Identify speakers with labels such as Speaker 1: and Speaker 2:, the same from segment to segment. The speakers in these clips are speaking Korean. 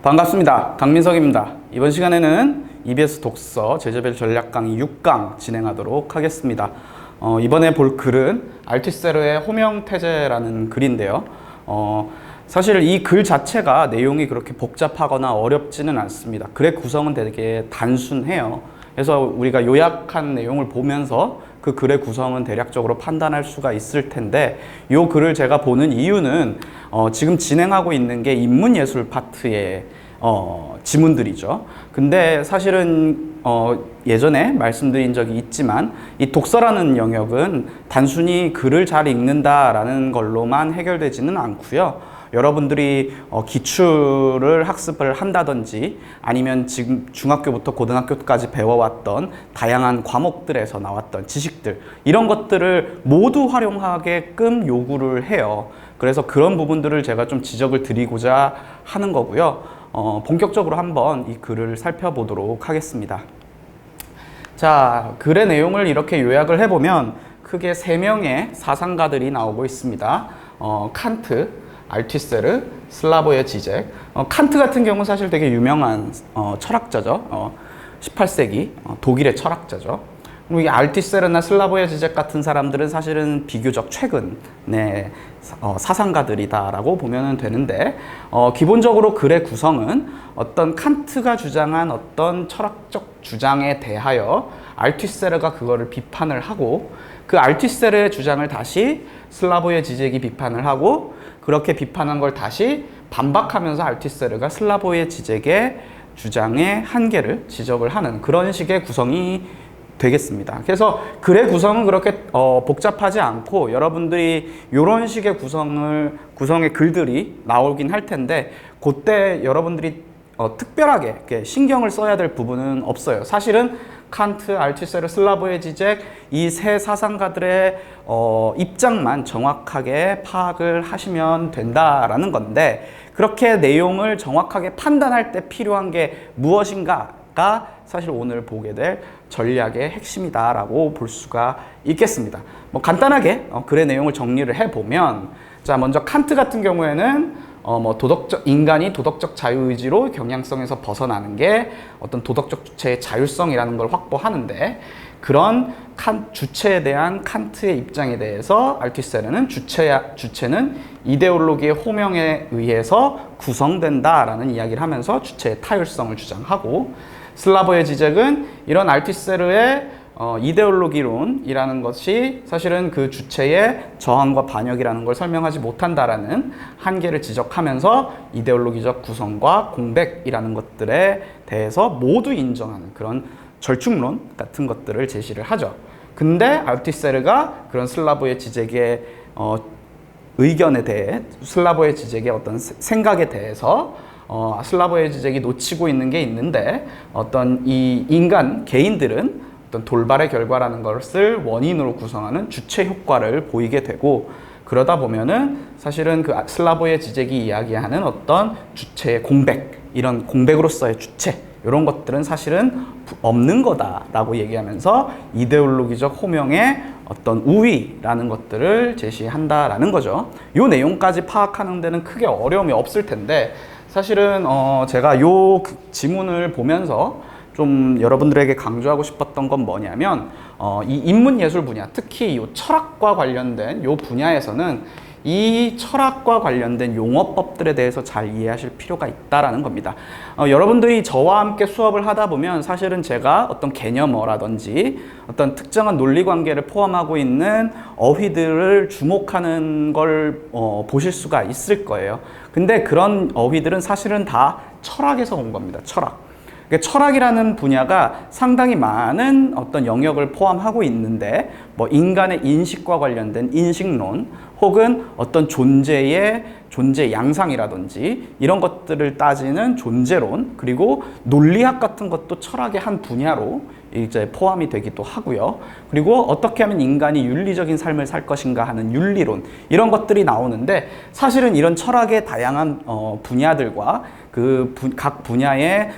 Speaker 1: 반갑습니다. 강민석입니다. 이번 시간에는 EBS 독서 제자별 전략 강의 6강 진행하도록 하겠습니다. 이번에 볼 글은 알티세르의 호명태제라는 글인데요. 사실 이 글 자체가 내용이 그렇게 복잡하거나 어렵지는 않습니다. 글의 구성은 되게 단순해요. 그래서 우리가 요약한 내용을 보면서 그 글의 구성은 대략적으로 판단할 수가 있을 텐데, 이 글을 제가 보는 이유는 지금 진행하고 있는 게 인문예술 파트의 지문들이죠. 근데 사실은 예전에 말씀드린 적이 있지만 이 독서라는 영역은 단순히 글을 잘 읽는다라는 걸로만 해결되지는 않고요. 여러분들이 기출을 학습을 한다든지 아니면 지금 중학교부터 고등학교까지 배워왔던 다양한 과목들에서 나왔던 지식들, 이런 것들을 모두 활용하게끔 요구를 해요. 그래서 그런 부분들을 제가 좀 지적을 드리고자 하는 거고요. 본격적으로 한번 이 글을 살펴보도록 하겠습니다. 자, 글의 내용을 이렇게 요약을 해보면 크게 3명의 사상가들이 나오고 있습니다. 칸트, 알티세르, 슬라보의 지젝. 칸트 같은 경우는 사실 되게 유명한 철학자죠. 18세기 독일의 철학자죠. 그리고 이 알티세르나 슬라보의 지젝 같은 사람들은 사실은 비교적 최근의 사상가들이다라고 보면 되는데, 기본적으로 글의 구성은 어떤 칸트가 주장한 어떤 철학적 주장에 대하여 알티세르가 그거를 비판을 하고, 그 알티세르의 주장을 다시 슬라보의 지젝이 비판을 하고, 그렇게 비판한 걸 다시 반박하면서 알티세르가 슬라보의 지젝의 주장의 한계를 지적을 하는 그런 식의 구성이 되겠습니다. 그래서 글의 구성은 그렇게 복잡하지 않고, 여러분들이 이런 식의 구성의 글들이 나오긴 할 텐데, 그때 여러분들이 특별하게 신경을 써야 될 부분은 없어요. 사실은 칸트, 알티세르, 슬라보의 지젝, 이 세 사상가들의 입장만 정확하게 파악을 하시면 된다라는 건데, 그렇게 내용을 정확하게 판단할 때 필요한 게 무엇인가가 사실 오늘 보게 될 전략의 핵심이다라고 볼 수가 있겠습니다. 간단하게 글의 내용을 정리를 해보면, 자, 먼저 칸트 같은 경우에는 인간이 도덕적 자유의지로 경향성에서 벗어나는 게 어떤 도덕적 주체의 자율성이라는 걸 확보하는데, 그런 주체에 대한 칸트의 입장에 대해서 알티세르는 주체는 이데올로기의 호명에 의해서 구성된다라는 이야기를 하면서 주체의 타율성을 주장하고, 슬라보의 지젝은 이런 알티세르의 이데올로기론이라는 것이 사실은 그 주체의 저항과 반역이라는 걸 설명하지 못한다라는 한계를 지적하면서 이데올로기적 구성과 공백이라는 것들에 대해서 모두 인정하는 그런 절충론 같은 것들을 제시를 하죠. 근데 알티세르가 그런 슬라보의 지젝의 의견에 대해, 슬라보의 지젝의 어떤 생각에 대해서 슬라보의 지젝이 놓치고 있는 게 있는데, 어떤 이 개인들은 어떤 돌발의 결과라는 것을 원인으로 구성하는 주체 효과를 보이게 되고, 그러다 보면은 사실은 그 슬라보의 지젝이 이야기하는 어떤 주체의 공백, 이런 공백으로서의 주체, 이런 것들은 사실은 없는 거다라고 얘기하면서 이데올로기적 호명의 어떤 우위라는 것들을 제시한다라는 거죠. 이 내용까지 파악하는 데는 크게 어려움이 없을 텐데, 사실은 제가 이 지문을 보면서 좀 여러분들에게 강조하고 싶었던 건 뭐냐면, 이 인문예술 분야, 특히 이 철학과 관련된 이 분야에서는 이 철학과 관련된 용어법들에 대해서 잘 이해하실 필요가 있다라는 겁니다. 여러분들이 저와 함께 수업을 하다 보면 사실은 제가 어떤 개념어라든지 어떤 특정한 논리관계를 포함하고 있는 어휘들을 주목하는 걸 보실 수가 있을 거예요. 근데 그런 어휘들은 사실은 다 철학에서 온 겁니다. 철학이라는 분야가 상당히 많은 어떤 영역을 포함하고 있는데, 인간의 인식과 관련된 인식론, 혹은 어떤 존재 양상이라든지 이런 것들을 따지는 존재론, 그리고 논리학 같은 것도 철학의 한 분야로 이제 포함이 되기도 하고요. 그리고 어떻게 하면 인간이 윤리적인 삶을 살 것인가 하는 윤리론, 이런 것들이 나오는데, 사실은 이런 철학의 다양한 분야들과 그 각 분야의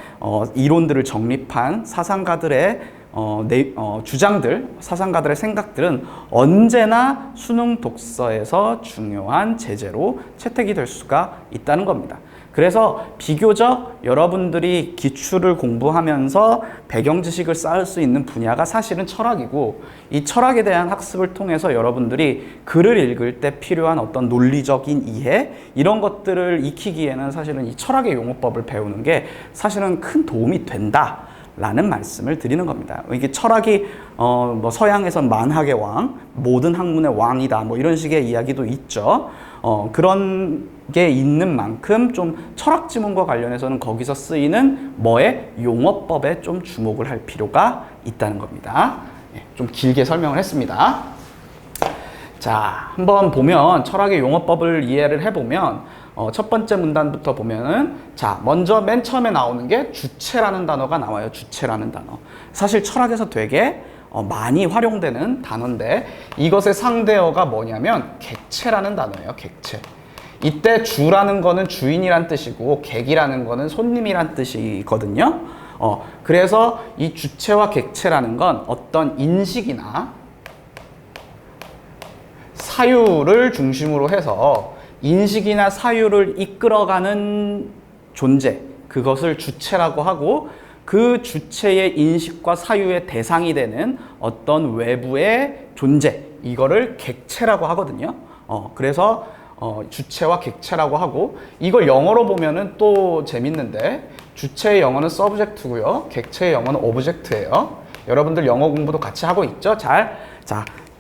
Speaker 1: 이론들을 정립한 사상가들의 주장들, 사상가들의 생각들은 언제나 수능 독서에서 중요한 제재로 채택이 될 수가 있다는 겁니다. 그래서 비교적 여러분들이 기출을 공부하면서 배경 지식을 쌓을 수 있는 분야가 사실은 철학이고, 이 철학에 대한 학습을 통해서 여러분들이 글을 읽을 때 필요한 어떤 논리적인 이해, 이런 것들을 익히기에는 사실은 이 철학의 용어법을 배우는 게 사실은 큰 도움이 된다 라는 말씀을 드리는 겁니다. 이게 철학이 서양에선 만학의 왕, 모든 학문의 왕이다, 뭐 이런 식의 이야기도 있죠. 그런 게 있는 만큼 좀 철학 지문과 관련해서는 거기서 쓰이는 뭐의 용어법에 좀 주목을 할 필요가 있다는 겁니다. 좀 길게 설명을 했습니다. 자, 한번 보면 철학의 용어법을 이해를 해보면 첫 번째 문단부터 보면은, 자, 먼저 맨 처음에 나오는 게 주체라는 단어가 나와요. 주체라는 단어. 사실 철학에서 되게 많이 활용되는 단어인데, 이것의 상대어가 뭐냐면 객체라는 단어예요. 객체. 이때 주라는 거는 주인이란 뜻이고 객이라는 거는 손님이란 뜻이거든요. 그래서 이 주체와 객체라는 건 어떤 인식이나 사유를 중심으로 해서 인식이나 사유를 이끌어가는 존재, 그것을 주체라고 하고, 그 주체의 인식과 사유의 대상이 되는 어떤 외부의 존재, 이거를 객체라고 하거든요. 그래서 주체와 객체라고 하고, 이걸 영어로 보면은 또 재밌는데, 주체의 영어는 subject고요, 객체의 영어는 object예요. 여러분들 영어 공부도 같이 하고 있죠? 자,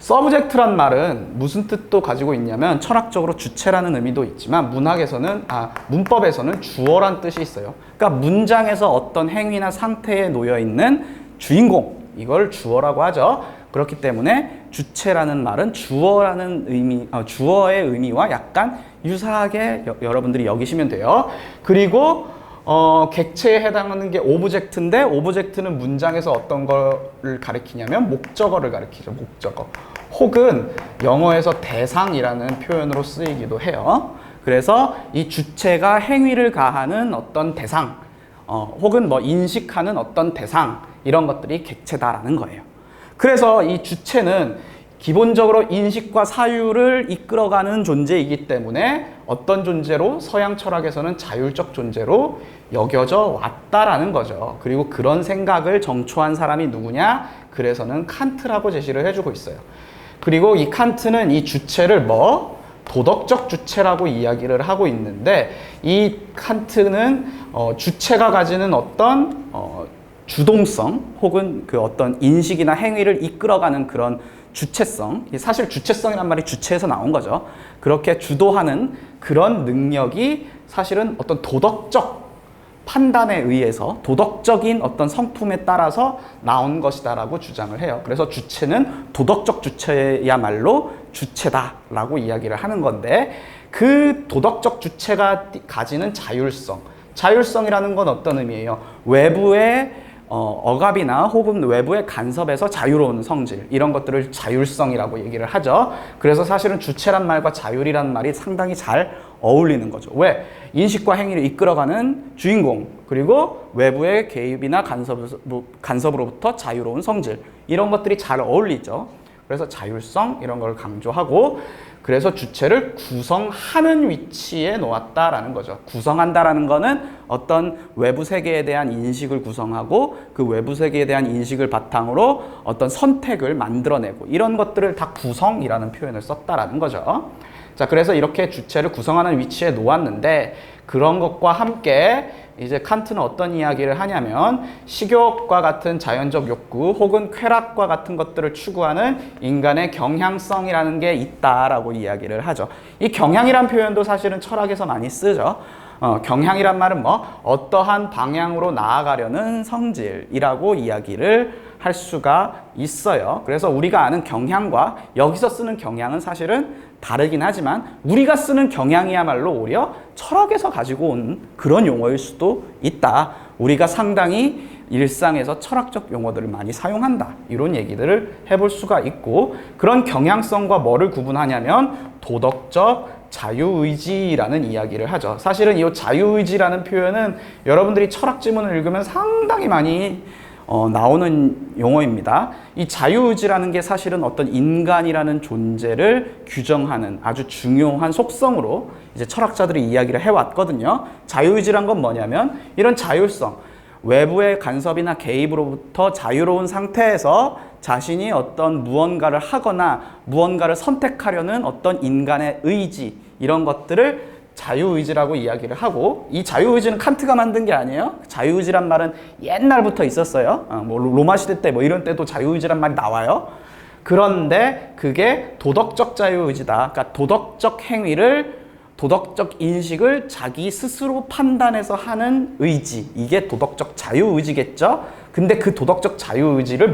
Speaker 1: subject란 말은 무슨 뜻도 가지고 있냐면, 철학적으로 주체라는 의미도 있지만 문법에서는 주어란 뜻이 있어요. 그러니까 문장에서 어떤 행위나 상태에 놓여 있는 주인공, 이걸 주어라고 하죠. 그렇기 때문에 주체라는 말은 주어라는 의미, 주어의 의미와 약간 유사하게 여러분들이 여기시면 돼요. 그리고 객체에 해당하는 게 오브젝트인데, 오브젝트는 문장에서 어떤 거를 가리키냐면 목적어를 가리키죠. 목적어. 혹은 영어에서 대상이라는 표현으로 쓰이기도 해요. 그래서 이 주체가 행위를 가하는 어떤 대상, 혹은 뭐 인식하는 어떤 대상, 이런 것들이 객체다라는 거예요. 그래서 이 주체는 기본적으로 인식과 사유를 이끌어가는 존재이기 때문에 어떤 존재로 서양 철학에서는 자율적 존재로 여겨져 왔다라는 거죠. 그리고 그런 생각을 정초한 사람이 누구냐? 그래서는 칸트라고 제시를 해주고 있어요. 그리고 이 칸트는 이 주체를 도덕적 주체라고 이야기를 하고 있는데, 이 칸트는 주체가 가지는 어떤 주동성, 혹은 그 어떤 인식이나 행위를 이끌어가는 그런 주체성, 사실 주체성이란 말이 주체에서 나온 거죠. 그렇게 주도하는 그런 능력이 사실은 어떤 도덕적 판단에 의해서, 도덕적인 어떤 성품에 따라서 나온 것이다라고 주장을 해요. 그래서 주체는 도덕적 주체야말로 주체다라고 이야기를 하는 건데, 그 도덕적 주체가 가지는 자율성이라는 건 어떤 의미예요? 외부의 억압이나 혹은 외부의 간섭에서 자유로운 성질, 이런 것들을 자율성이라고 얘기를 하죠. 그래서 사실은 주체란 말과 자율이란 말이 상당히 잘 어울리는 거죠. 왜? 인식과 행위를 이끌어가는 주인공, 그리고 외부의 개입이나 간섭으로부터 자유로운 성질, 이런 것들이 잘 어울리죠. 그래서 자율성, 이런 걸 강조하고, 그래서 주체를 구성하는 위치에 놓았다라는 거죠. 구성한다라는 거는 어떤 외부 세계에 대한 인식을 구성하고, 그 외부 세계에 대한 인식을 바탕으로 어떤 선택을 만들어내고, 이런 것들을 다 구성이라는 표현을 썼다라는 거죠. 자, 그래서 이렇게 주체를 구성하는 위치에 놓았는데, 그런 것과 함께 이제 칸트는 어떤 이야기를 하냐면, 식욕과 같은 자연적 욕구 혹은 쾌락과 같은 것들을 추구하는 인간의 경향성이라는 게 있다라고 이야기를 하죠. 이 경향이란 표현도 사실은 철학에서 많이 쓰죠. 경향이란 말은 어떠한 방향으로 나아가려는 성질이라고 이야기를 할 수가 있어요. 그래서 우리가 아는 경향과 여기서 쓰는 경향은 사실은 다르긴 하지만, 우리가 쓰는 경향이야말로 오히려 철학에서 가지고 온 그런 용어일 수도 있다. 우리가 상당히 일상에서 철학적 용어들을 많이 사용한다. 이런 얘기들을 해볼 수가 있고, 그런 경향성과 뭐를 구분하냐면 도덕적 자유의지라는 이야기를 하죠. 사실은 이 자유의지라는 표현은 여러분들이 철학 지문을 읽으면 상당히 많이 나오는 용어입니다. 이 자유의지라는 게 사실은 어떤 인간이라는 존재를 규정하는 아주 중요한 속성으로 이제 철학자들이 이야기를 해왔거든요. 자유의지란 건 뭐냐면 이런 자율성, 외부의 간섭이나 개입으로부터 자유로운 상태에서 자신이 어떤 무언가를 하거나 무언가를 선택하려는 어떤 인간의 의지, 이런 것들을 자유의지라고 이야기를 하고, 이 자유의지는 칸트가 만든 게 아니에요. 자유의지란 말은 옛날부터 있었어요. 뭐 로마 시대 때 뭐 이런 때도 자유의지란 말이 나와요. 그런데 그게 도덕적 자유의지다. 그러니까 도덕적 행위를, 도덕적 인식을 자기 스스로 판단해서 하는 의지, 이게 도덕적 자유의지겠죠. 근데 그 도덕적 자유의지를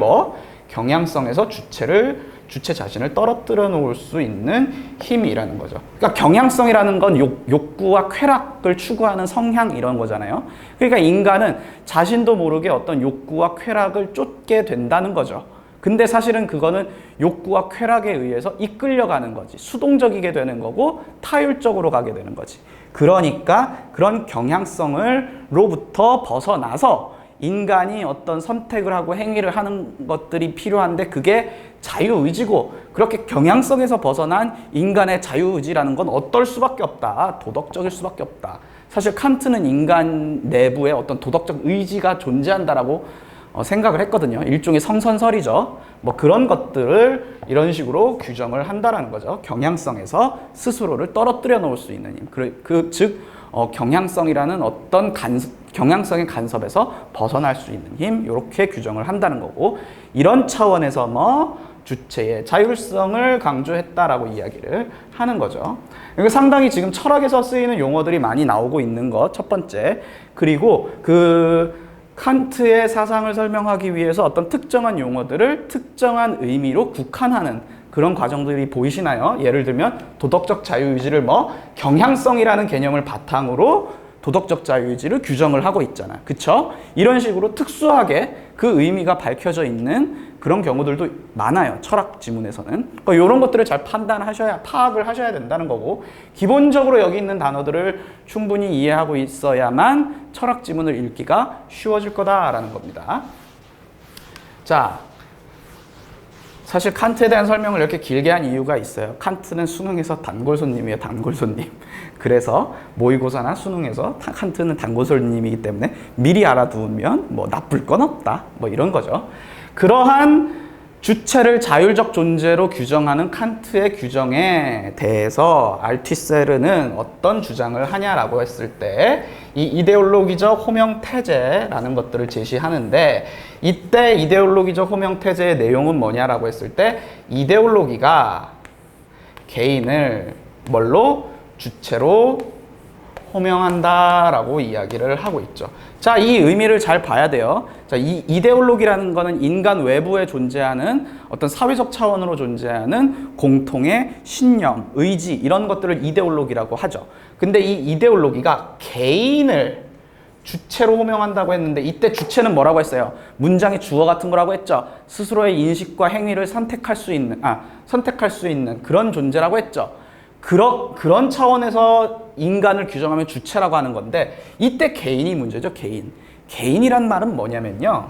Speaker 1: 경향성에서 주체 자신을 떨어뜨려 놓을 수 있는 힘이라는 거죠. 그러니까 경향성이라는 건 욕구와 쾌락을 추구하는 성향, 이런 거잖아요. 그러니까 인간은 자신도 모르게 어떤 욕구와 쾌락을 쫓게 된다는 거죠. 근데 사실은 그거는 욕구와 쾌락에 의해서 이끌려가는 거지. 수동적이게 되는 거고 타율적으로 가게 되는 거지. 그러니까 그런 경향성으로부터 벗어나서 인간이 어떤 선택을 하고 행위를 하는 것들이 필요한데, 그게 자유의지고, 그렇게 경향성에서 벗어난 인간의 자유의지라는 건 어떨 수밖에 없다. 도덕적일 수밖에 없다. 사실 칸트는 인간 내부에 어떤 도덕적 의지가 존재한다라고 생각을 했거든요. 일종의 성선설이죠. 뭐 그런 것들을 이런 식으로 규정을 한다라는 거죠. 경향성에서 스스로를 떨어뜨려 놓을 수 있는 힘. 즉 경향성이라는 어떤 경향성의 간섭에서 벗어날 수 있는 힘, 이렇게 규정을 한다는 거고, 이런 차원에서 주체의 자율성을 강조했다라고 이야기를 하는 거죠. 이거 상당히 지금 철학에서 쓰이는 용어들이 많이 나오고 있는 것, 첫 번째. 그리고 칸트의 사상을 설명하기 위해서 어떤 특정한 용어들을 특정한 의미로 국한하는 그런 과정들이 보이시나요? 예를 들면 도덕적 자유의지를 경향성이라는 개념을 바탕으로 도덕적 자유의지를 규정을 하고 있잖아. 그쵸? 이런 식으로 특수하게 그 의미가 밝혀져 있는 그런 경우들도 많아요. 철학 지문에서는. 그러니까 이런 것들을 잘 파악을 하셔야 된다는 거고, 기본적으로 여기 있는 단어들을 충분히 이해하고 있어야만 철학 지문을 읽기가 쉬워질 거다라는 겁니다. 자, 사실 칸트에 대한 설명을 이렇게 길게 한 이유가 있어요. 칸트는 수능에서 단골 손님이에요. 단골 손님. 그래서 모의고사나 수능에서 칸트는 단골 손님이기 때문에 미리 알아두면 나쁠 건 없다. 이런 거죠. 그러한 주체를 자율적 존재로 규정하는 칸트의 규정에 대해서 알티세르는 어떤 주장을 하냐라고 했을 때 이 이데올로기적 호명태제라는 것들을 제시하는데, 이때 이데올로기적 호명태제의 내용은 뭐냐라고 했을 때, 이데올로기가 개인을 주체로 호명한다라고 이야기를 하고 있죠. 자, 이 의미를 잘 봐야 돼요. 자, 이 이데올로기라는 거는 인간 외부에 존재하는 어떤 사회적 차원으로 존재하는 공통의 신념, 의지, 이런 것들을 이데올로기라고 하죠. 근데 이 이데올로기가 개인을 주체로 호명한다고 했는데, 이때 주체는 뭐라고 했어요? 문장의 주어 같은 거라고 했죠. 스스로의 인식과 행위를 선택할 수 있는 그런 존재라고 했죠. 그런 차원에서 인간을 규정하면 주체라고 하는 건데, 이때 개인이 문제죠. 개인이란 말은 뭐냐면요,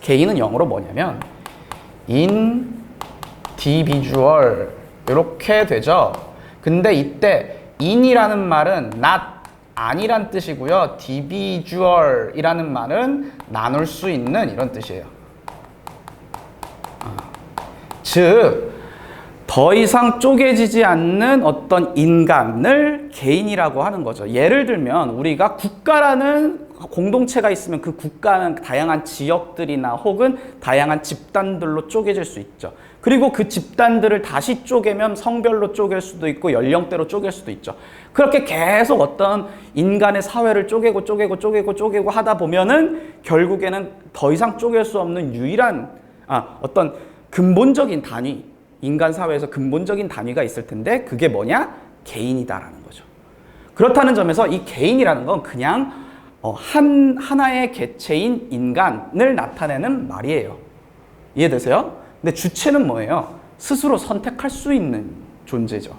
Speaker 1: 개인은 영어로 뭐냐면 individual 이렇게 되죠. 근데 이때 in이라는 말은 not, 아니란 뜻이고요, divisual이라는 말은 나눌 수 있는, 이런 뜻이에요. 즉 더 이상 쪼개지지 않는 어떤 인간을 개인이라고 하는 거죠. 예를 들면 우리가 국가라는 공동체가 있으면 그 국가는 다양한 지역들이나 혹은 다양한 집단들로 쪼개질 수 있죠. 그리고 그 집단들을 다시 쪼개면 성별로 쪼갤 수도 있고 연령대로 쪼갤 수도 있죠. 그렇게 계속 어떤 인간의 사회를 쪼개고 하다 보면은 결국에는 더 이상 쪼갤 수 없는 유일한 어떤 근본적인 단위, 인간 사회에서 근본적인 단위가 있을 텐데, 그게 뭐냐? 개인이다라는 거죠. 그렇다는 점에서 이 개인이라는 건 그냥 하나의 개체인 인간을 나타내는 말이에요. 이해되세요? 근데 주체는 뭐예요? 스스로 선택할 수 있는 존재죠.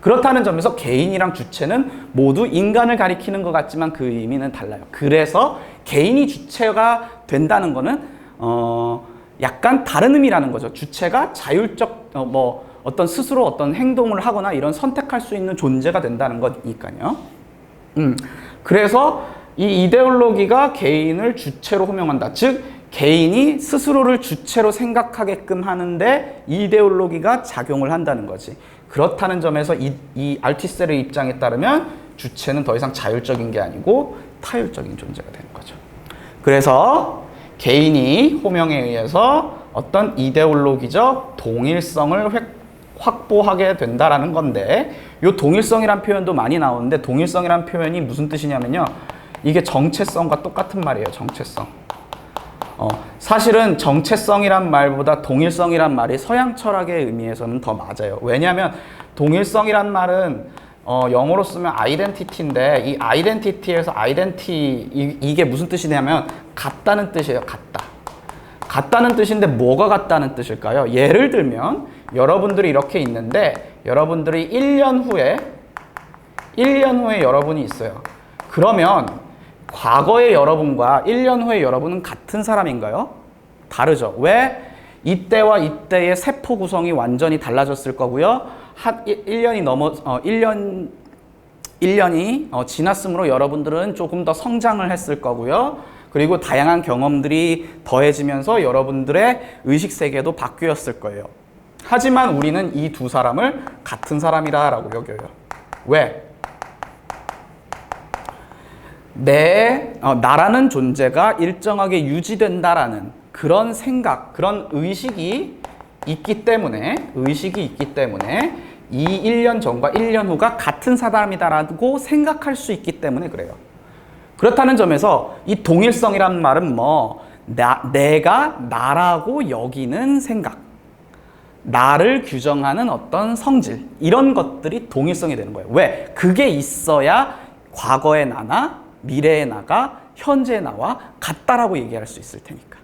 Speaker 1: 그렇다는 점에서 개인이랑 주체는 모두 인간을 가리키는 것 같지만 그 의미는 달라요. 그래서 개인이 주체가 된다는 거는 약간 다른 의미라는 거죠. 주체가 자율적 어떤 스스로 어떤 행동을 하거나 이런 선택할 수 있는 존재가 된다는 거니까요. 그래서 이 이데올로기가 개인을 주체로 호명한다. 즉 개인이 스스로를 주체로 생각하게끔 하는데 이데올로기가 작용을 한다는 거지. 그렇다는 점에서 이 알티셀의 입장에 따르면 주체는 더 이상 자율적인 게 아니고 타율적인 존재가 되는 거죠. 그래서 개인이 호명에 의해서 어떤 이데올로기적 동일성을 확보하게 된다라는 건데, 이 동일성이란 표현도 많이 나오는데, 동일성이란 표현이 무슨 뜻이냐면요, 이게 정체성과 똑같은 말이에요. 정체성. 사실은 정체성이란 말보다 동일성이란 말이 서양 철학의 의미에서는 더 맞아요. 왜냐하면 동일성이란 말은 영어로 쓰면 아이덴티티인데, 이 아이덴티티에서 이게 무슨 뜻이냐면 같다는 뜻이에요. 같다는 뜻인데 뭐가 같다는 뜻일까요? 예를 들면 여러분들이 이렇게 있는데, 여러분들이 1년 후에 여러분이 있어요. 그러면 과거의 여러분과 1년 후의 여러분은 같은 사람인가요? 다르죠. 왜? 이때와 이때의 세포 구성이 완전히 달라졌을 거고요. 1년이 지났으므로 여러분들은 조금 더 성장을 했을 거고요. 그리고 다양한 경험들이 더해지면서 여러분들의 의식 세계도 바뀌었을 거예요. 하지만 우리는 이 두 사람을 같은 사람이라고 여겨요. 왜? 나라는 존재가 일정하게 유지된다라는 그런 생각, 그런 의식이 있기 때문에 이 1년 전과 1년 후가 같은 사람이다라고 생각할 수 있기 때문에 그래요. 그렇다는 점에서 이 동일성이란 말은 내가 나라고 여기는 생각, 나를 규정하는 어떤 성질, 이런 것들이 동일성이 되는 거예요. 왜? 그게 있어야 과거의 나나 미래의 나가 현재의 나와 같다라고 얘기할 수 있을 테니까.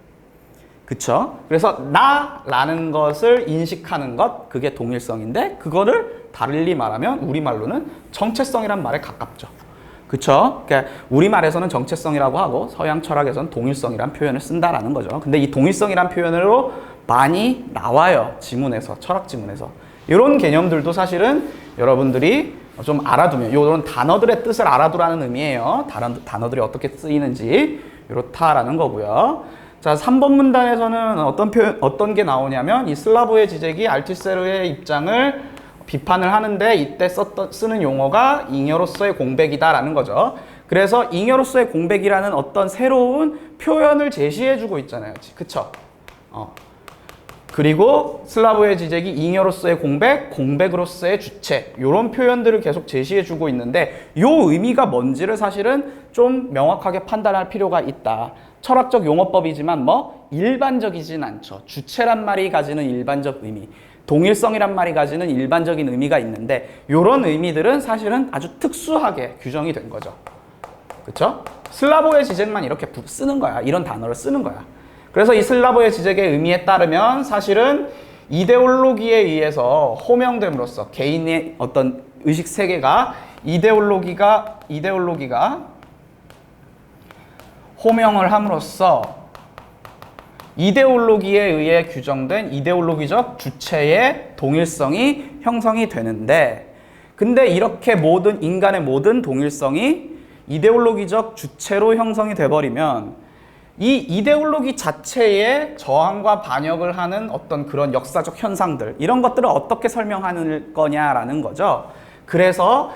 Speaker 1: 그쵸? 그래서 나라는 것을 인식하는 것, 그게 동일성인데, 그거를 달리 말하면 우리말로는 정체성이란 말에 가깝죠. 그쵸? 그러니까 우리말에서는 정체성이라고 하고 서양 철학에서는 동일성이란 표현을 쓴다라는 거죠. 근데 이 동일성이란 표현으로 많이 나와요. 지문에서, 철학 지문에서. 이런 개념들도 사실은 여러분들이 좀 알아두면, 이런 단어들의 뜻을 알아두라는 의미예요. 다른 단어들이 어떻게 쓰이는지 이렇다라는 거고요. 자, 3번 문단에서는 어떤 게 나오냐면, 이 슬라보의 지적이 알투세르의 입장을 비판을 하는데, 이때 쓰는 용어가 잉여로서의 공백이다라는 거죠. 그래서 잉여로서의 공백이라는 어떤 새로운 표현을 제시해주고 있잖아요. 그쵸? 그리고 슬라보의 지적이 잉여로서의 공백, 공백으로서의 주체, 이런 표현들을 계속 제시해주고 있는데, 이 의미가 뭔지를 사실은 좀 명확하게 판단할 필요가 있다. 철학적 용어법이지만 일반적이진 않죠. 주체란 말이 가지는 일반적 의미, 동일성이란 말이 가지는 일반적인 의미가 있는데, 이런 의미들은 사실은 아주 특수하게 규정이 된 거죠. 그렇죠? 슬라보의 지적만 이렇게 쓰는 거야. 이런 단어를 쓰는 거야. 그래서 이 슬라보의 지적의 의미에 따르면 사실은 이데올로기에 의해서 호명됨으로써 개인의 어떤 의식 세계가 이데올로기가 호명을 함으로써 이데올로기에 의해 규정된 이데올로기적 주체의 동일성이 형성이 되는데, 근데 이렇게 인간의 모든 동일성이 이데올로기적 주체로 형성이 돼버리면 이 이데올로기 자체에 저항과 반역을 하는 어떤 그런 역사적 현상들, 이런 것들을 어떻게 설명하는 거냐라는 거죠. 그래서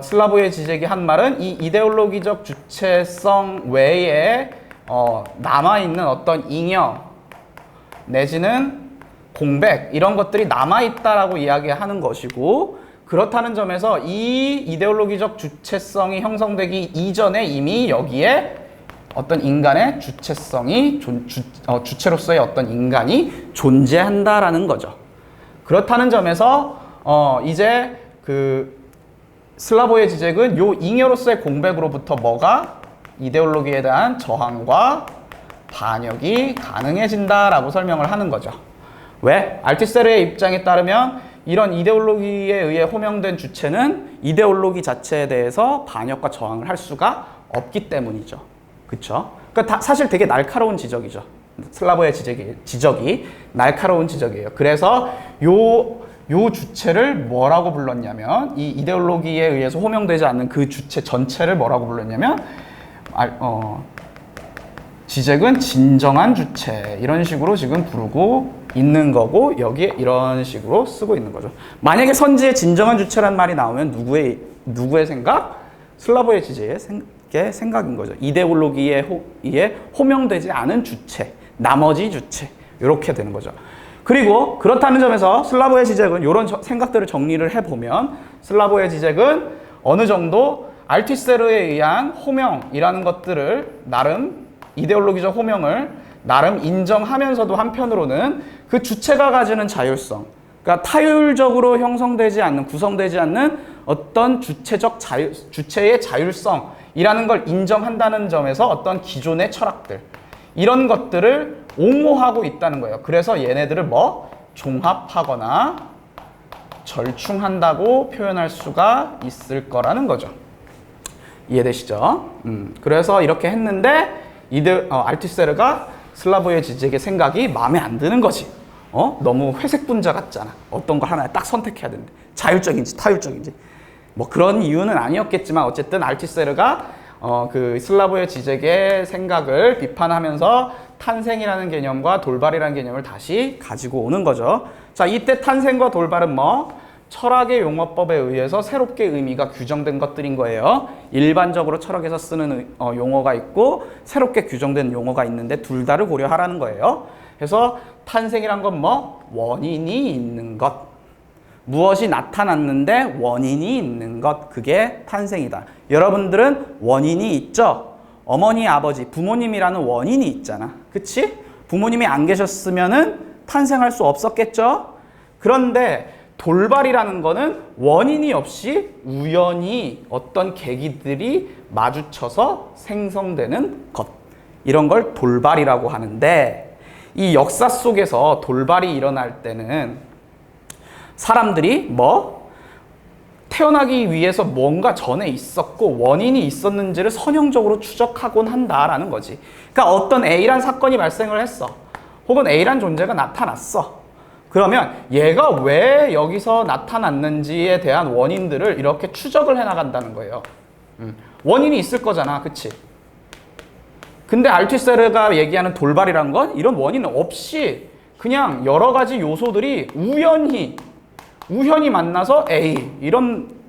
Speaker 1: 슬라보의 지적이 한 말은 이 이데올로기적 주체성 외에 남아있는 어떤 잉여 내지는 공백, 이런 것들이 남아있다라고 이야기하는 것이고, 그렇다는 점에서 이 이데올로기적 주체성이 형성되기 이전에 이미 여기에 어떤 인간의 주체성이 주체로서의 어떤 인간이 존재한다라는 거죠. 그렇다는 점에서 이제 그 슬라보의 지적은 요 잉여로서의 공백으로부터 이데올로기에 대한 저항과 반역이 가능해진다라고 설명을 하는 거죠. 왜? 알투세르의 입장에 따르면 이런 이데올로기에 의해 호명된 주체는 이데올로기 자체에 대해서 반역과 저항을 할 수가 없기 때문이죠. 그쵸? 그러니까 사실 되게 날카로운 지적이죠. 슬라브의 지적이 날카로운 지적이에요. 그래서 요 주체를 뭐라고 불렀냐면, 이 이데올로기에 의해서 호명되지 않는 그 주체 전체를 뭐라고 불렀냐면, 지적은 진정한 주체, 이런 식으로 지금 부르고 있는 거고, 여기에 이런 식으로 쓰고 있는 거죠. 만약에 선지에 진정한 주체란 말이 나오면 누구의 생각? 슬라브의 지제의 생각인 거죠. 이데올로기에 호명되지 않은 주체, 나머지 주체, 이렇게 되는 거죠. 그리고 그렇다는 점에서 슬라브의 지적은 이런 생각들을 정리를 해보면, 슬라브의 지적은 어느 정도 알티세르에 의한 호명이라는 것들을 나름, 이데올로기적 호명을 나름 인정하면서도 한편으로는 그 주체가 가지는 자율성, 그러니까 타율적으로 형성되지 않는, 구성되지 않는 어떤 주체의 자율성이라는 걸 인정한다는 점에서 어떤 기존의 철학들, 이런 것들을 옹호하고 있다는 거예요. 그래서 얘네들을 종합하거나 절충한다고 표현할 수가 있을 거라는 거죠. 이해되시죠? 그래서 이렇게 했는데 알티세르가 슬라브의 지적의 생각이 마음에 안 드는 거지. 너무 회색 분자 같잖아. 어떤 걸 하나 딱 선택해야 되는데, 자율적인지 타율적인지. 뭐 그런 이유는 아니었겠지만 어쨌든 알티세르가 그 슬라브의 지적의 생각을 비판하면서 탄생이라는 개념과 돌발이라는 개념을 다시 가지고 오는 거죠. 자, 이때 탄생과 돌발은 철학의 용어법에 의해서 새롭게 의미가 규정된 것들인 거예요. 일반적으로 철학에서 쓰는 용어가 있고 새롭게 규정된 용어가 있는데 둘 다를 고려하라는 거예요. 그래서 탄생이란 건 원인이 있는 것. 무엇이 나타났는데 원인이 있는 것. 그게 탄생이다. 여러분들은 원인이 있죠? 어머니, 아버지, 부모님이라는 원인이 있잖아. 그치? 부모님이 안 계셨으면은 탄생할 수 없었겠죠? 그런데 돌발이라는 거는 원인이 없이 우연히 어떤 계기들이 마주쳐서 생성되는 것. 이런 걸 돌발이라고 하는데, 이 역사 속에서 돌발이 일어날 때는 사람들이 태어나기 위해서 뭔가 전에 있었고 원인이 있었는지를 선형적으로 추적하곤 한다라는 거지. 그러니까 어떤 A란 사건이 발생을 했어. 혹은 A란 존재가 나타났어. 그러면 얘가 왜 여기서 나타났는지에 대한 원인들을 이렇게 추적을 해나간다는 거예요. 원인이 있을 거잖아. 그치? 근데 알티세르가 얘기하는 돌발이란 건 이런 원인 없이 그냥 여러 가지 요소들이 우연히 만나서 A,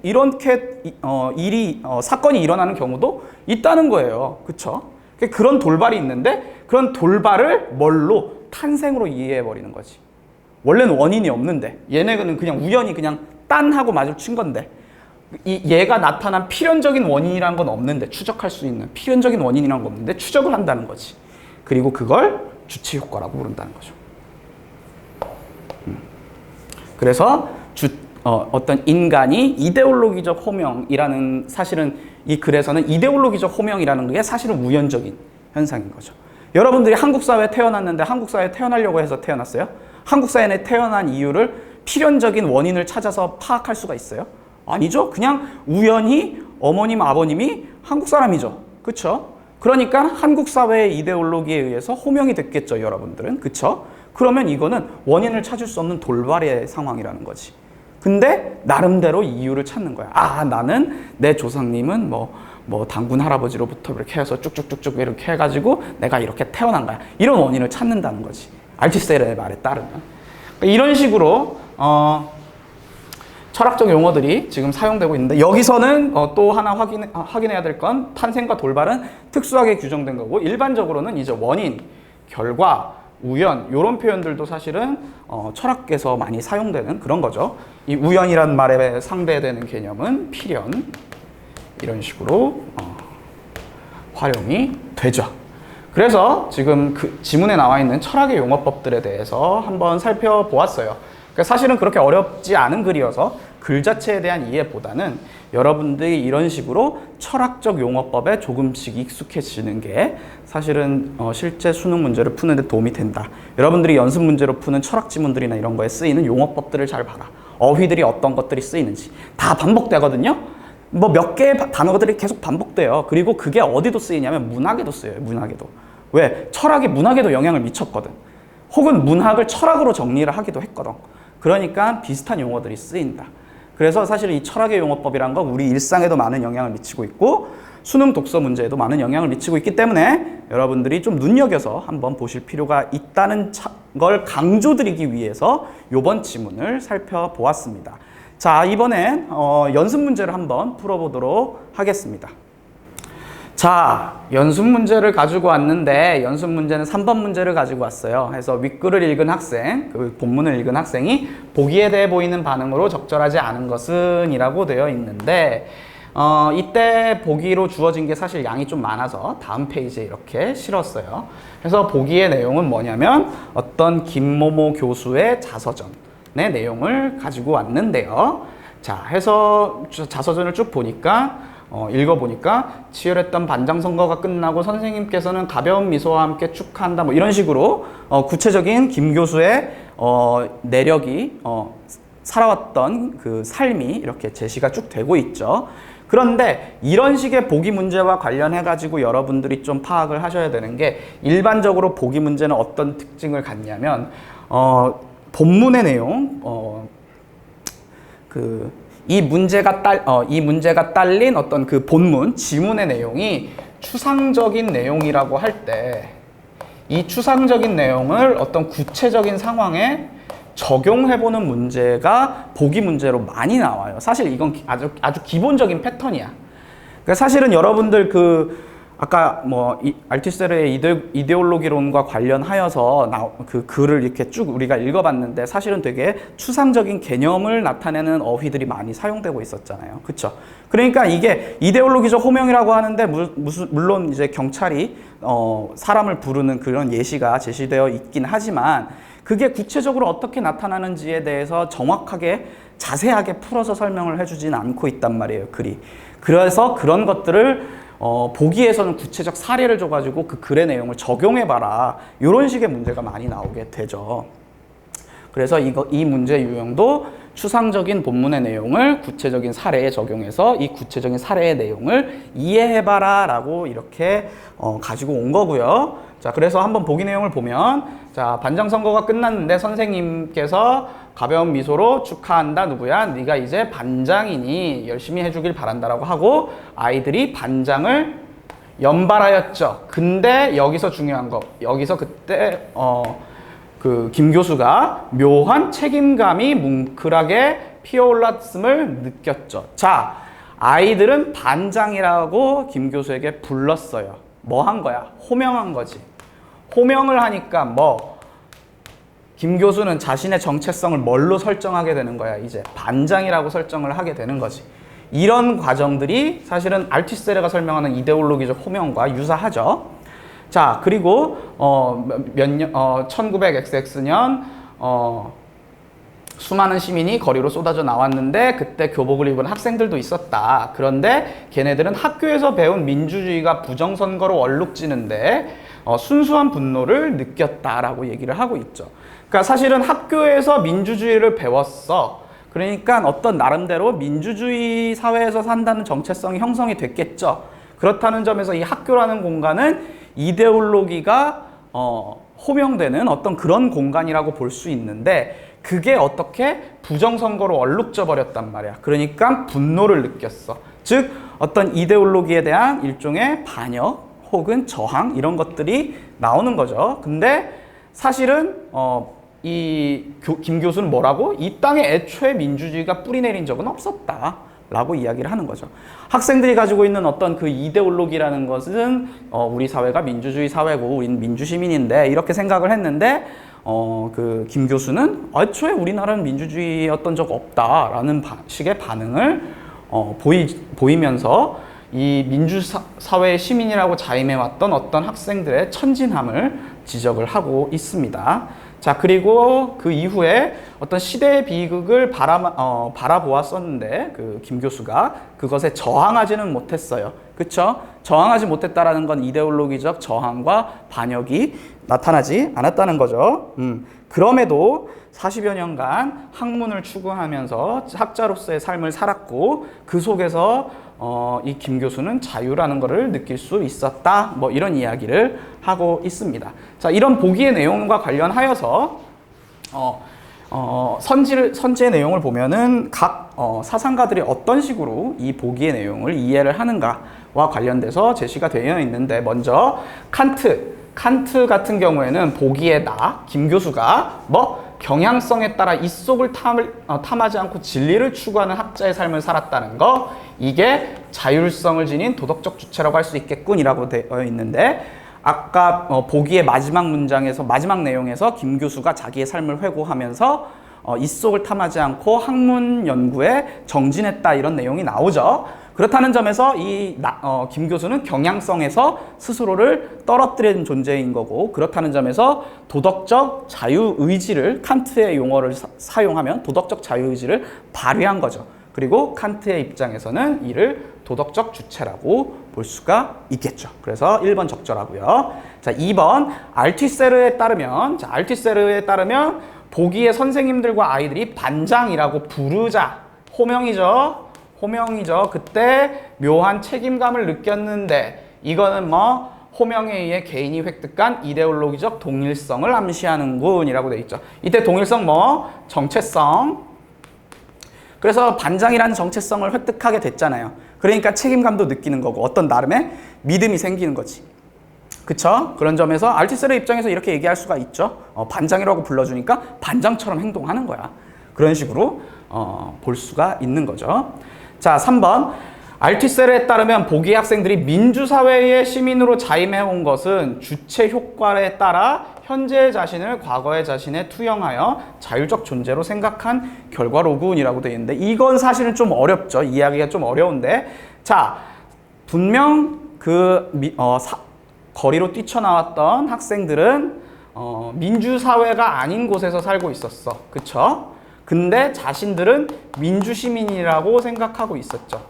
Speaker 1: 이렇게 사건이 일어나는 경우도 있다는 거예요. 그쵸? 그런 돌발이 있는데 그런 돌발을 뭘로? 탄생으로 이해해버리는 거지. 원래는 원인이 없는데 얘네는 그냥 우연히 그냥 딴 하고 마주친 건데, 얘가 나타난 필연적인 원인이라는 건 없는데, 추적할 수 있는 필연적인 원인이라는 건 없는데 추적을 한다는 거지. 그리고 그걸 주체 효과라고 부른다는 거죠. 그래서 어떤 인간이 이데올로기적 호명이라는, 사실은 이 글에서는 이데올로기적 호명이라는 게 사실은 우연적인 현상인 거죠. 여러분들이 한국 사회에 태어났는데 한국 사회에 태어나려고 해서 태어났어요? 한국 사회에 태어난 이유를 필연적인 원인을 찾아서 파악할 수가 있어요? 아니죠. 그냥 우연히 어머님, 아버님이 한국 사람이죠. 그쵸? 그러니까 한국 사회의 이데올로기에 의해서 호명이 됐겠죠, 여러분들은. 그쵸? 그러면 이거는 원인을 찾을 수 없는 돌발의 상황이라는 거지. 근데 나름대로 이유를 찾는 거야. 나는 내 조상님은 당군 할아버지로부터 이렇게 해서 쭉쭉쭉쭉 이렇게 해가지고 내가 이렇게 태어난 거야. 이런 원인을 찾는다는 거지. 알티세르의 말에 따르면. 이런 식으로 철학적 용어들이 지금 사용되고 있는데, 여기서는 또 하나 확인해야 될 건 탄생과 돌발은 특수하게 규정된 거고, 일반적으로는 이제 원인, 결과, 우연, 이런 표현들도 사실은 철학에서 많이 사용되는 그런 거죠. 이 우연이란 말에 상대되는 개념은 필연, 이런 식으로 활용이 되죠. 그래서 지금 그 지문에 나와 있는 철학의 용어법들에 대해서 한번 살펴보았어요. 그러니까 사실은 그렇게 어렵지 않은 글이어서 글 자체에 대한 이해보다는 여러분들이 이런 식으로 철학적 용어법에 조금씩 익숙해지는 게 사실은 실제 수능 문제를 푸는 데 도움이 된다. 여러분들이 연습 문제로 푸는 철학 지문들이나 이런 거에 쓰이는 용어법들을 잘 봐라. 어휘들이 어떤 것들이 쓰이는지 다 반복되거든요. 몇 개의 단어들이 계속 반복돼요. 그리고 그게 어디도 쓰이냐면 문학에도 쓰여요. 문학에도. 왜? 철학이 문학에도 영향을 미쳤거든. 혹은 문학을 철학으로 정리를 하기도 했거든. 그러니까 비슷한 용어들이 쓰인다. 그래서 사실 이 철학의 용어법이란 건 우리 일상에도 많은 영향을 미치고 있고 수능 독서 문제에도 많은 영향을 미치고 있기 때문에 여러분들이 좀 눈여겨서 한번 보실 필요가 있다는 걸 강조드리기 위해서 이번 지문을 살펴보았습니다. 자, 이번엔 연습 문제를 한번 풀어보도록 하겠습니다. 자, 연습 문제를 가지고 왔는데 연습 문제는 3번 문제를 가지고 왔어요. 그래서 윗글을 읽은 학생, 그 본문을 읽은 학생이 보기에 대해 보이는 반응으로 적절하지 않은 것은 이라고 되어 있는데 이때 보기로 주어진 게 사실 양이 좀 많아서 다음 페이지에 이렇게 실었어요. 그래서 보기의 내용은 뭐냐면 어떤 김모모 교수의 자서전의 내용을 가지고 왔는데요. 자, 해서 자서전을 쭉 보니까 읽어보니까 치열했던 반장 선거가 끝나고 선생님께서는 가벼운 미소와 함께 축하한다 뭐 이런 식으로 구체적인 김 교수의 내력이 살아왔던 그 삶이 이렇게 제시가 쭉 되고 있죠. 그런데 이런 식의 보기 문제와 관련해 가지고 여러분들이 좀 파악을 하셔야 되는 게 일반적으로 보기 문제는 어떤 특징을 갖냐면 본문의 내용 이 문제가 딸린 어떤 그 본문, 지문의 내용이 추상적인 내용이라고 할 때 이 추상적인 내용을 어떤 구체적인 상황에 적용해보는 문제가 보기 문제로 많이 나와요. 사실 이건 아주 기본적인 패턴이야. 그러니까 사실은 여러분들 아까 알티세르의 이데올로기론과 관련하여서 그 글을 이렇게 쭉 우리가 읽어봤는데 사실은 되게 추상적인 개념을 나타내는 어휘들이 많이 사용되고 있었잖아요. 그쵸? 그러니까 이게 이데올로기적 호명이라고 하는데 물론 이제 경찰이 사람을 부르는 그런 예시가 제시되어 있긴 하지만 그게 구체적으로 어떻게 나타나는지에 대해서 정확하게 자세하게 풀어서 설명을 해주진 않고 있단 말이에요, 글이. 그래서 그런 것들을 보기에서는 구체적 사례를 줘가지고 그 글의 내용을 적용해봐라. 이런 식의 문제가 많이 나오게 되죠. 그래서 이 문제 유형도 추상적인 본문의 내용을 구체적인 사례에 적용해서 이 구체적인 사례의 내용을 이해해봐라 라고 이렇게 가지고 온 거고요. 자, 그래서 한번 보기 내용을 보면 자, 반장 선거가 끝났는데 선생님께서 가벼운 미소로 축하한다. 누구야? 네가 이제 반장이니 열심히 해주길 바란다라고 하고 아이들이 반장을 연발하였죠. 근데 여기서 중요한 거, 여기서 그때 김 교수가 묘한 책임감이 뭉클하게 피어올랐음을 느꼈죠. 자, 아이들은 반장이라고 김 교수에게 불렀어요. 뭐 한 거야? 호명한 거지. 호명을 하니까 김 교수는 자신의 정체성을 뭘로 설정하게 되는 거야? 이제 반장이라고 설정을 하게 되는 거지. 이런 과정들이 사실은 알티세르가 설명하는 이데올로기적 호명과 유사하죠. 자, 그리고 1900XX년 수많은 시민이 거리로 쏟아져 나왔는데 그때 교복을 입은 학생들도 있었다. 그런데 걔네들은 학교에서 배운 민주주의가 부정선거로 얼룩지는데 순수한 분노를 느꼈다라고 얘기를 하고 있죠. 그러니까 사실은 학교에서 민주주의를 배웠어. 그러니까 어떤 나름대로 민주주의 사회에서 산다는 정체성이 형성이 됐겠죠. 그렇다는 점에서 이 학교라는 공간은 이데올로기가 호명되는 어떤 그런 공간이라고 볼 수 있는데 그게 어떻게 부정선거로 얼룩져 버렸단 말이야. 그러니까 분노를 느꼈어. 즉 어떤 이데올로기에 대한 일종의 반역 혹은 저항 이런 것들이 나오는 거죠. 근데 사실은 김 교수는 뭐라고? 이 땅에 애초에 민주주의가 뿌리 내린 적은 없었다 라고 이야기를 하는 거죠. 학생들이 가지고 있는 어떤 그 이데올로기라는 것은 우리 사회가 민주주의 사회고 우리는 민주시민인데 이렇게 생각을 했는데 김 교수는 애초에 우리나라는 민주주의였던 적 없다라는 식의 반응을 보이면서 이 민주사회의 시민이라고 자임해왔던 어떤 학생들의 천진함을 지적을 하고 있습니다. 자, 그리고 그 이후에 어떤 시대의 비극을 바라보았었는데 김 교수가 그것에 저항하지는 못했어요. 그쵸? 저항하지 못했다라는 건 이데올로기적 저항과 반역이 나타나지 않았다는 거죠. 그럼에도 40여 년간 학문을 추구하면서 학자로서의 삶을 살았고 그 속에서 이 김 교수는 자유라는 것을 느낄 수 있었다. 뭐 이런 이야기를 하고 있습니다. 자, 이런 보기의 내용과 관련하여서 선지의 내용을 보면은 각 사상가들이 어떤 식으로 이 보기의 내용을 이해를 하는가와 관련돼서 제시가 되어 있는데, 먼저 칸트 같은 경우에는 보기의 나, 김 교수가 경향성에 따라 이속을 탐하지 않고 진리를 추구하는 학자의 삶을 살았다는 거, 이게 자율성을 지닌 도덕적 주체라고 할 수 있겠군이라고 되어 있는데, 아까 보기의 마지막 문장에서, 마지막 내용에서 김 교수가 자기의 삶을 회고하면서 이속을 탐하지 않고 학문 연구에 정진했다, 이런 내용이 나오죠. 그렇다는 점에서 김 교수는 경향성에서 스스로를 떨어뜨린 존재인 거고, 그렇다는 점에서 도덕적 자유의지를, 칸트의 용어를 사용하면 도덕적 자유의지를 발휘한 거죠. 그리고 칸트의 입장에서는 이를 도덕적 주체라고 볼 수가 있겠죠. 그래서 1번 적절하고요. 자, 2번 알티세르에 따르면 보기의 선생님들과 아이들이 반장이라고 부르자, 호명이죠. 그때 묘한 책임감을 느꼈는데, 이거는 호명에 의해 개인이 획득한 이데올로기적 동일성을 암시하는군 이라고 되어 있죠. 이때 동일성 정체성. 그래서 반장이라는 정체성을 획득하게 됐잖아요. 그러니까 책임감도 느끼는 거고 어떤 나름의 믿음이 생기는 거지. 그쵸? 그런 점에서 알티세르 입장에서 이렇게 얘기할 수가 있죠. 반장이라고 불러주니까 반장처럼 행동하는 거야. 그런 식으로 볼 수가 있는 거죠. 자, 3번. 알티세르에 따르면 보기 학생들이 민주사회의 시민으로 자임해온 것은 주체 효과에 따라 현재의 자신을 과거의 자신에 투영하여 자율적 존재로 생각한 결과로군이라고 되어 있는데, 이건 사실은 좀 어렵죠. 이해하기가 좀 어려운데, 자, 분명 거리로 뛰쳐나왔던 학생들은 민주사회가 아닌 곳에서 살고 있었어. 그쵸? 근데 자신들은 민주시민이라고 생각하고 있었죠.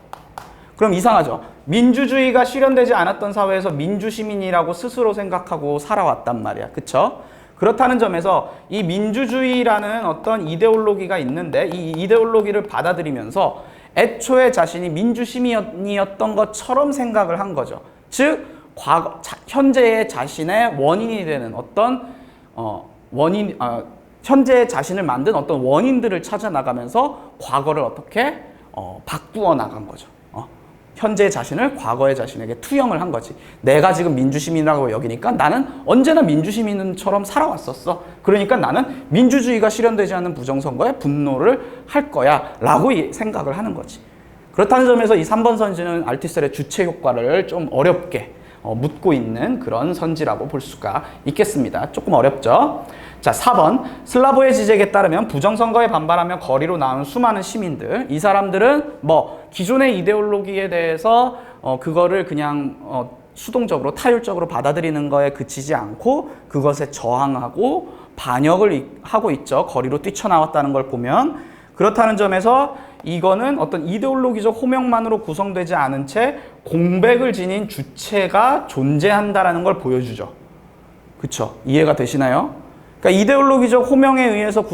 Speaker 1: 그럼 이상하죠. 민주주의가 실현되지 않았던 사회에서 민주시민이라고 스스로 생각하고 살아왔단 말이야. 그쵸? 그렇다는 점에서 이 민주주의라는 어떤 이데올로기가 있는데, 이 이데올로기를 받아들이면서 애초에 자신이 민주시민이었던 것처럼 생각을 한 거죠. 즉, 현재의 자신의 원인이 되는 어떤 현재의 자신을 만든 어떤 원인들을 찾아 나가면서 과거를 어떻게 바꾸어 나간 거죠. 현재의 자신을 과거의 자신에게 투영을 한 거지. 내가 지금 민주시민이라고 여기니까 나는 언제나 민주시민처럼 살아왔었어. 그러니까 나는 민주주의가 실현되지 않는 부정선거에 분노를 할 거야 라고 생각을 하는 거지. 그렇다는 점에서 이 3번 선지는 알티셀의 주체 효과를 좀 어렵게 묻고 있는 그런 선지라고 볼 수가 있겠습니다. 조금 어렵죠? 자, 4번. 슬라보의 지적에 따르면 부정선거에 반발하며 거리로 나온 수많은 시민들, 이 사람들은 기존의 이데올로기에 대해서 그거를 그냥 수동적으로 타율적으로 받아들이는 거에 그치지 않고 그것에 저항하고 반역을 하고 있죠. 거리로 뛰쳐나왔다는 걸 보면. 그렇다는 점에서 이거는 어떤 이데올로기적 호명만으로 구성되지 않은 채 공백을 지닌 주체가 존재한다라는 걸 보여주죠. 그쵸? 이해가 되시나요? 그러니까 이데올로기적 호명에 의해서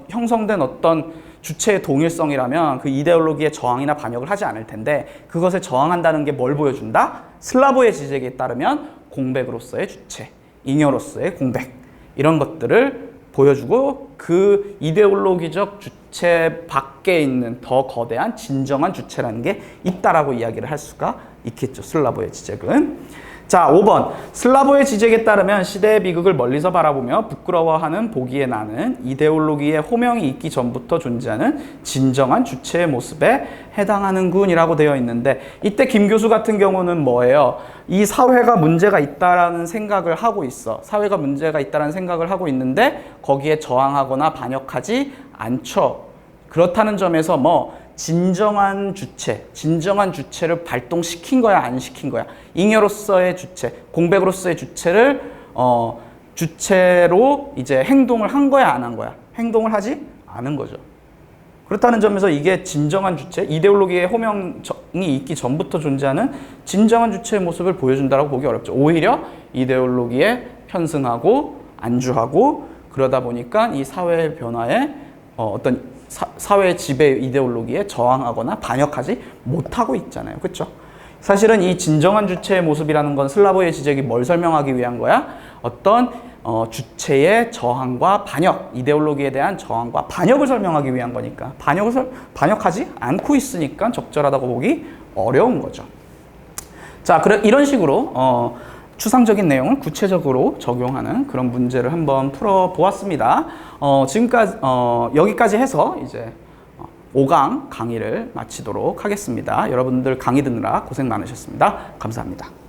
Speaker 1: 형성된 어떤 주체의 동일성이라면 그 이데올로기에 저항이나 반역을 하지 않을 텐데, 그것에 저항한다는 게 뭘 보여준다? 슬라보의 지적에 따르면 공백으로서의 주체, 잉여로서의 공백, 이런 것들을 보여주고 그 이데올로기적 주체 밖에 있는 더 거대한 진정한 주체라는 게 있다라고 이야기를 할 수가 있겠죠. 슬라보의 지적은. 자, 5번. 슬라보의 지적에 따르면 시대의 비극을 멀리서 바라보며 부끄러워하는 보기에 나는 이데올로기의 호명이 있기 전부터 존재하는 진정한 주체의 모습에 해당하는군이라고 되어 있는데, 이때 김 교수 같은 경우는 뭐예요? 이 사회가 문제가 있다라는 생각을 하고 있어. 사회가 문제가 있다라는 생각을 하고 있는데 거기에 저항하거나 반역하지 않죠. 그렇다는 점에서 진정한 주체를 발동시킨 거야, 안 시킨 거야? 잉여로서의 주체, 공백으로서의 주체를 주체로 이제 행동을 한 거야, 안 한 거야? 행동을 하지 않은 거죠. 그렇다는 점에서 이게 진정한 주체, 이데올로기의 호명이 있기 전부터 존재하는 진정한 주체의 모습을 보여준다고 보기 어렵죠. 오히려 이데올로기에 편승하고 안주하고 그러다 보니까 이 사회의 변화에 어떤 사회 지배 이데올로기에 저항하거나 반역하지 못하고 있잖아요. 그렇죠? 사실은 이 진정한 주체의 모습이라는 건 슬라보의 지적이 뭘 설명하기 위한 거야? 어떤 주체의 저항과 반역, 이데올로기에 대한 저항과 반역을 설명하기 위한 거니까 반역하지 않고 있으니까 적절하다고 보기 어려운 거죠. 자, 이런 식으로 추상적인 내용을 구체적으로 적용하는 그런 문제를 한번 풀어보았습니다. 지금까지 여기까지 해서 이제 5강 강의를 마치도록 하겠습니다. 여러분들 강의 듣느라 고생 많으셨습니다. 감사합니다.